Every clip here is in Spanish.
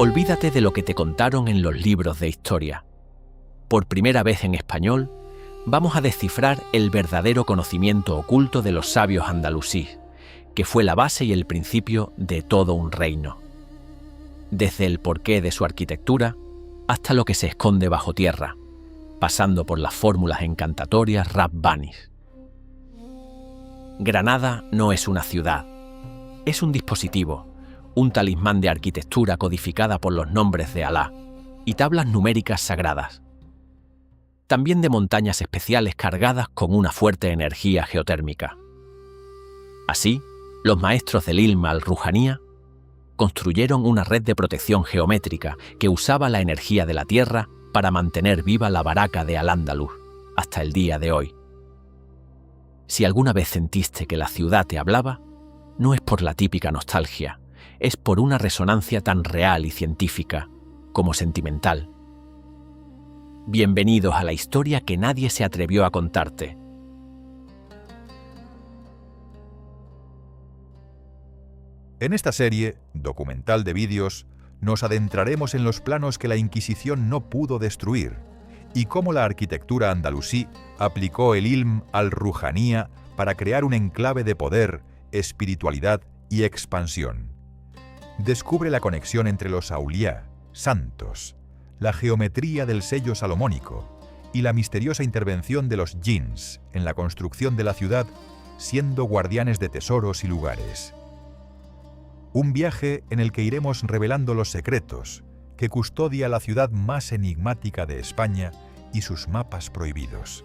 Olvídate de lo que te contaron en los libros de historia. Por primera vez en español, vamos a descifrar el verdadero conocimiento oculto de los sabios andalusíes, que fue la base y el principio de todo un reino. Desde el porqué de su arquitectura hasta lo que se esconde bajo tierra, pasando por las fórmulas encantatorias rabbanis. Granada no es una ciudad, es un dispositivo, un talismán de arquitectura codificada por los nombres de Alá y tablas numéricas sagradas. También de montañas especiales cargadas con una fuerte energía geotérmica. Así, los maestros del Ilm al-Rujanía construyeron una red de protección geométrica que usaba la energía de la tierra para mantener viva la baraka de Al-Ándalus hasta el día de hoy. Si alguna vez sentiste que la ciudad te hablaba, no es por la típica nostalgia, es por una resonancia tan real y científica como sentimental. Bienvenidos a la historia que nadie se atrevió a contarte. En esta serie, documental de vídeos, nos adentraremos en los planos que la Inquisición no pudo destruir y cómo la arquitectura andalusí aplicó el Ilm al-Rujanía para crear un enclave de poder, espiritualidad y expansión. Descubre la conexión entre los auliá, santos, la geometría del sello salomónico y la misteriosa intervención de los djinns en la construcción de la ciudad, siendo guardianes de tesoros y lugares. Un viaje en el que iremos revelando los secretos que custodia la ciudad más enigmática de España y sus mapas prohibidos.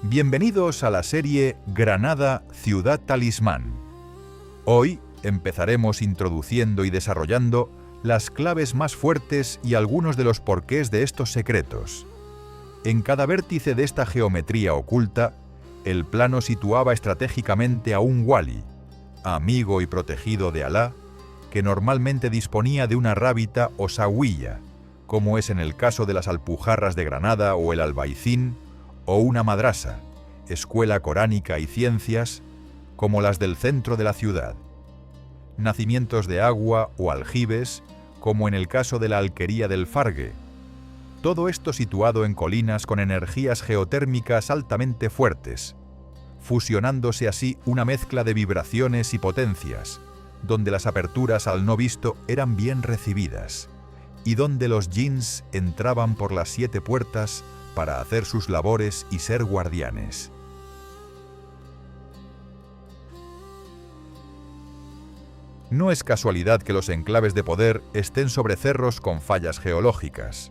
Bienvenidos a la serie Granada, Ciudad Talismán. Hoy empezaremos introduciendo y desarrollando las claves más fuertes y algunos de los porqués de estos secretos. En cada vértice de esta geometría oculta, el plano situaba estratégicamente a un wali, amigo y protegido de Alá, que normalmente disponía de una rábita o zawiya, como es en el caso de las Alpujarras de Granada o el Albaicín, o una madrasa, escuela coránica y ciencias, como las del centro de la ciudad. Nacimientos de agua o aljibes, como en el caso de la Alquería del Fargue. Todo esto situado en colinas con energías geotérmicas altamente fuertes, fusionándose así una mezcla de vibraciones y potencias, donde las aperturas al no visto eran bien recibidas, y donde los djinns entraban por las 7 puertas para hacer sus labores y ser guardianes. No es casualidad que los enclaves de poder estén sobre cerros con fallas geológicas.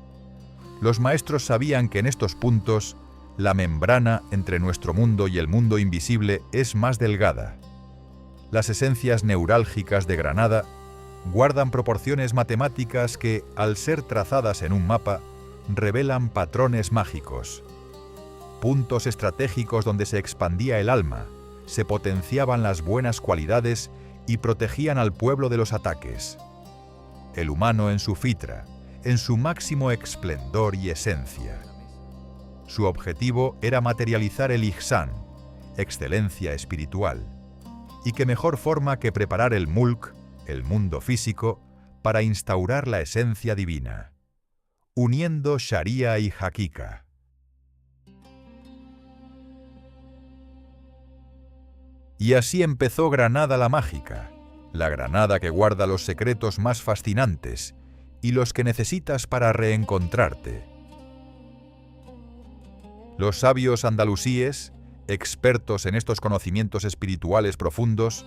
Los maestros sabían que en estos puntos, la membrana entre nuestro mundo y el mundo invisible es más delgada. Las esencias neurálgicas de Granada guardan proporciones matemáticas que, al ser trazadas en un mapa, revelan patrones mágicos. Puntos estratégicos donde se expandía el alma, se potenciaban las buenas cualidades y protegían al pueblo de los ataques. El humano en su fitra, en su máximo esplendor y esencia. Su objetivo era materializar el ihsán, excelencia espiritual, y qué mejor forma que preparar el mulk, el mundo físico, para instaurar la esencia divina, uniendo sharia y hakika. Y así empezó Granada la mágica, la Granada que guarda los secretos más fascinantes y los que necesitas para reencontrarte. Los sabios andalusíes, expertos en estos conocimientos espirituales profundos,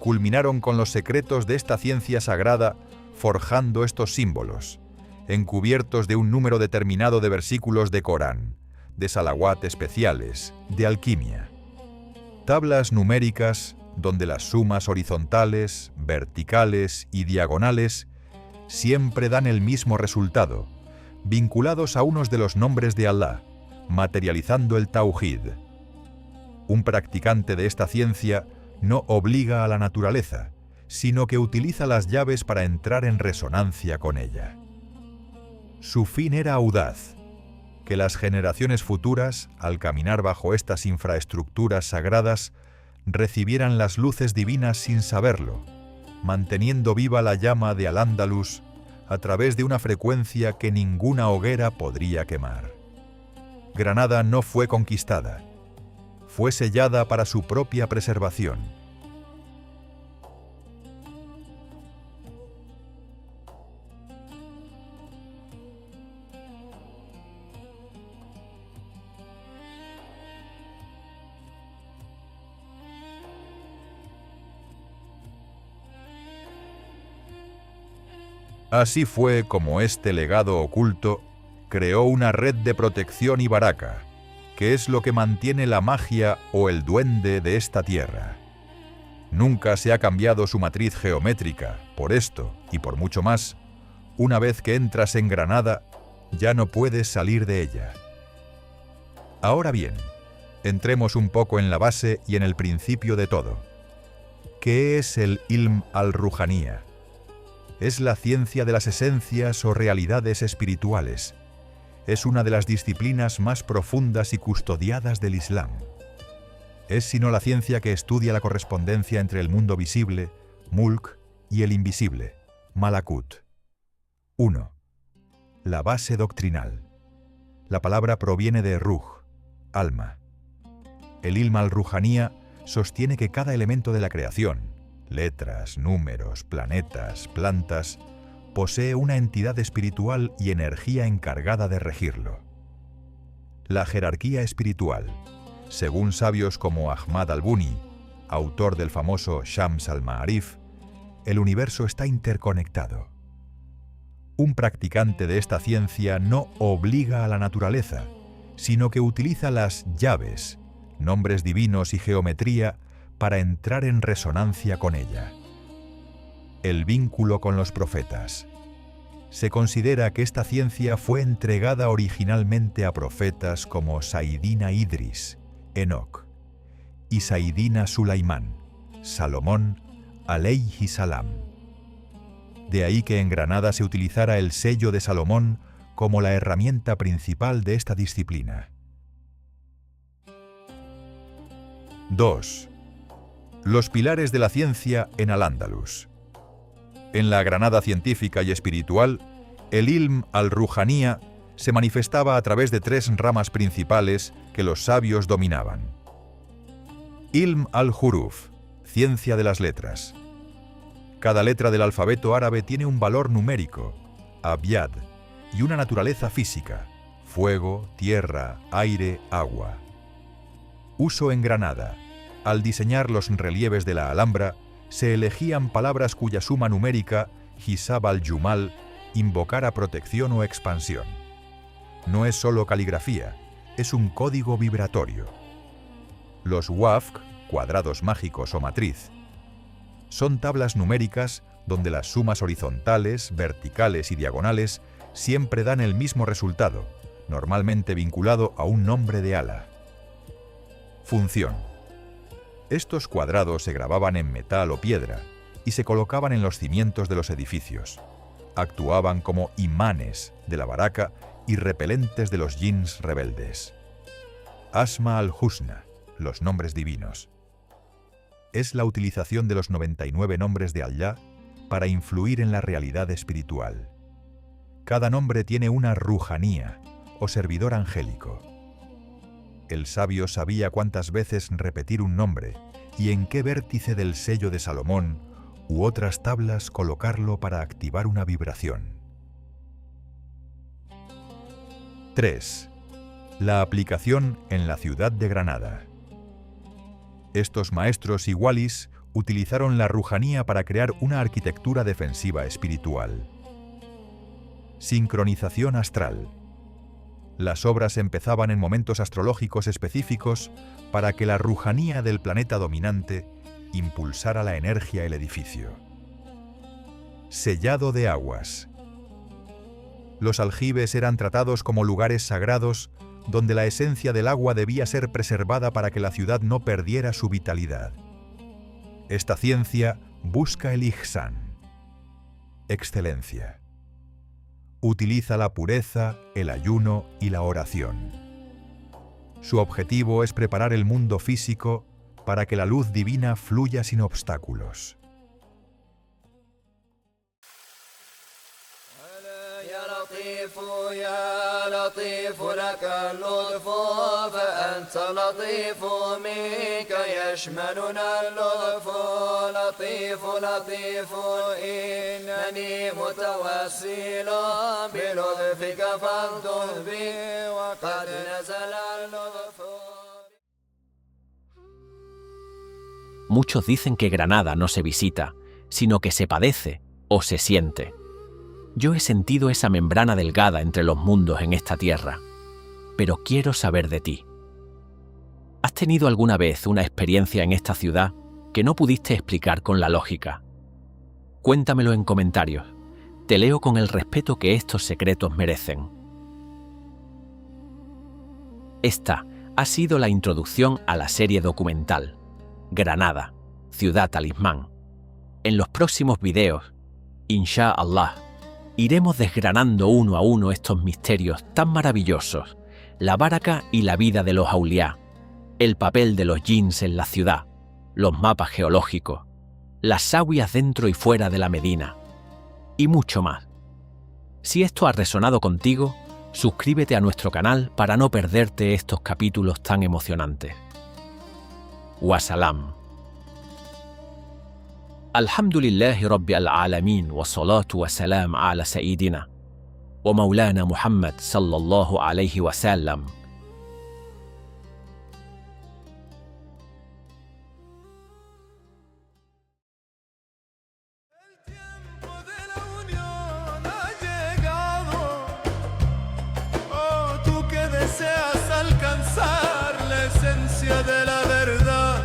culminaron con los secretos de esta ciencia sagrada forjando estos símbolos, encubiertos de un número determinado de versículos de Corán, de salawat especiales, de alquimia. Tablas numéricas donde las sumas horizontales, verticales y diagonales siempre dan el mismo resultado, vinculados a unos de los nombres de Alá, materializando el Tauhid. Un practicante de esta ciencia no obliga a la naturaleza, sino que utiliza las llaves para entrar en resonancia con ella. Su fin era audaz, que las generaciones futuras, al caminar bajo estas infraestructuras sagradas, recibieran las luces divinas sin saberlo, manteniendo viva la llama de Al-Ándalus a través de una frecuencia que ninguna hoguera podría quemar. Granada no fue conquistada, fue sellada para su propia preservación. Así fue como este legado oculto creó una red de protección y baraca, que es lo que mantiene la magia o el duende de esta tierra. Nunca se ha cambiado su matriz geométrica, por esto y por mucho más. Una vez que entras en Granada, ya no puedes salir de ella. Ahora bien, entremos un poco en la base y en el principio de todo. ¿Qué es el Ilm al-Rujanía? Es la ciencia de las esencias o realidades espirituales. Es una de las disciplinas más profundas y custodiadas del Islam. Es sino la ciencia que estudia la correspondencia entre el mundo visible, Mulk, y el invisible, Malakut. 1. La base doctrinal. La palabra proviene de Ruh, alma. El Ilm al-Rujanía sostiene que cada elemento de la creación, letras, números, planetas, plantas, posee una entidad espiritual y energía encargada de regirlo. La jerarquía espiritual, según sabios como Ahmad al-Buni, autor del famoso Shams al-Ma'arif, el universo está interconectado. Un practicante de esta ciencia no obliga a la naturaleza, sino que utiliza las llaves, nombres divinos y geometría para entrar en resonancia con ella. El vínculo con los profetas. Se considera que esta ciencia fue entregada originalmente a profetas como Saidina Idris, Enoc, y Saidina Sulaimán, Salomón, alayhi salam. De ahí que en Granada se utilizara el sello de Salomón como la herramienta principal de esta disciplina. 2. Los pilares de la ciencia en Al-Ándalus. En la Granada científica y espiritual, el Ilm al-Rujanía se manifestaba a través de 3 ramas principales que los sabios dominaban. Ilm al-Huruf, ciencia de las letras. Cada letra del alfabeto árabe tiene un valor numérico, abyad, y una naturaleza física, fuego, tierra, aire, agua. Uso en Granada. Al diseñar los relieves de la Alhambra, se elegían palabras cuya suma numérica, Hisab al-Jumal, invocara protección o expansión. No es solo caligrafía, es un código vibratorio. Los wafq, cuadrados mágicos o matriz, son tablas numéricas donde las sumas horizontales, verticales y diagonales siempre dan el mismo resultado, normalmente vinculado a un nombre de ala. Función. Estos cuadrados se grababan en metal o piedra y se colocaban en los cimientos de los edificios. Actuaban como imanes de la baraka y repelentes de los jinns rebeldes. Asma al-Husna, los nombres divinos. Es la utilización de los 99 nombres de Allah para influir en la realidad espiritual. Cada nombre tiene una rujanía, o servidor angélico. El sabio sabía cuántas veces repetir un nombre y en qué vértice del sello de Salomón u otras tablas colocarlo para activar una vibración. 3. La aplicación en la ciudad de Granada. Estos maestros y walis utilizaron la rujanía para crear una arquitectura defensiva espiritual. Sincronización astral. Las obras empezaban en momentos astrológicos específicos para que la rujanía del planeta dominante impulsara la energía del edificio. Sellado de aguas. Los aljibes eran tratados como lugares sagrados donde la esencia del agua debía ser preservada para que la ciudad no perdiera su vitalidad. Esta ciencia busca el ihsan, excelencia. Utiliza la pureza, el ayuno y la oración. Su objetivo es preparar el mundo físico para que la luz divina fluya sin obstáculos. لطيف يا لطيف لك اللطف فأنت لطيف منك يشملنا اللطف لطيف لطيف إنني متوسل بلطفك فالطف بي وقد نزل اللطف. Muchos dicen que Granada no se visita, sino que se padece o se siente. Yo he sentido esa membrana delgada entre los mundos en esta tierra, pero quiero saber de ti. ¿Has tenido alguna vez una experiencia en esta ciudad que no pudiste explicar con la lógica? Cuéntamelo en comentarios. Te leo con el respeto que estos secretos merecen. Esta ha sido la introducción a la serie documental Granada, Ciudad Talismán. En los próximos videos, Insha'Allah, iremos desgranando uno a uno estos misterios tan maravillosos, la baraka y la vida de los auliá, el papel de los jinns en la ciudad, los mapas geológicos, las zawias dentro y fuera de la Medina, y mucho más. Si esto ha resonado contigo, suscríbete a nuestro canal para no perderte estos capítulos tan emocionantes. Wassalam. Alhamdulillahi Rabbil Alamin wa salatu wa salam ala Sayyidina wa Maulana Muhammad sallallahu alayhi wa sallam. Deseas alcanzar la esencia de la verdad,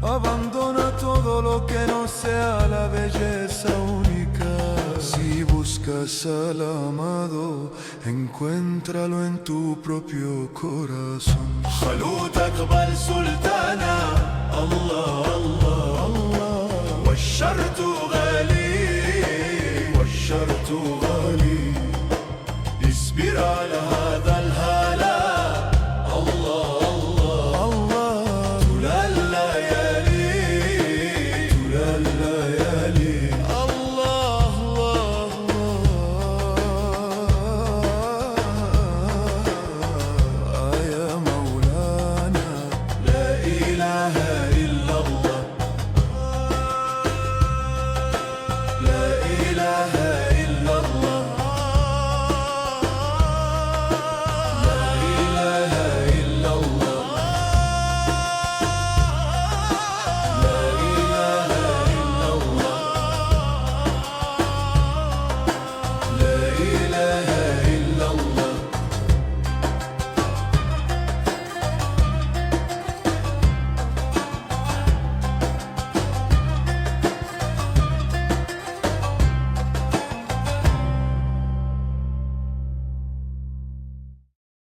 abandona todo lo que no sea la belleza única. Si buscas al amado, encuéntralo en tu propio corazón. خلوتك بل سلطانا الله الله الله والشرط غالي والشرط غالي اصبر على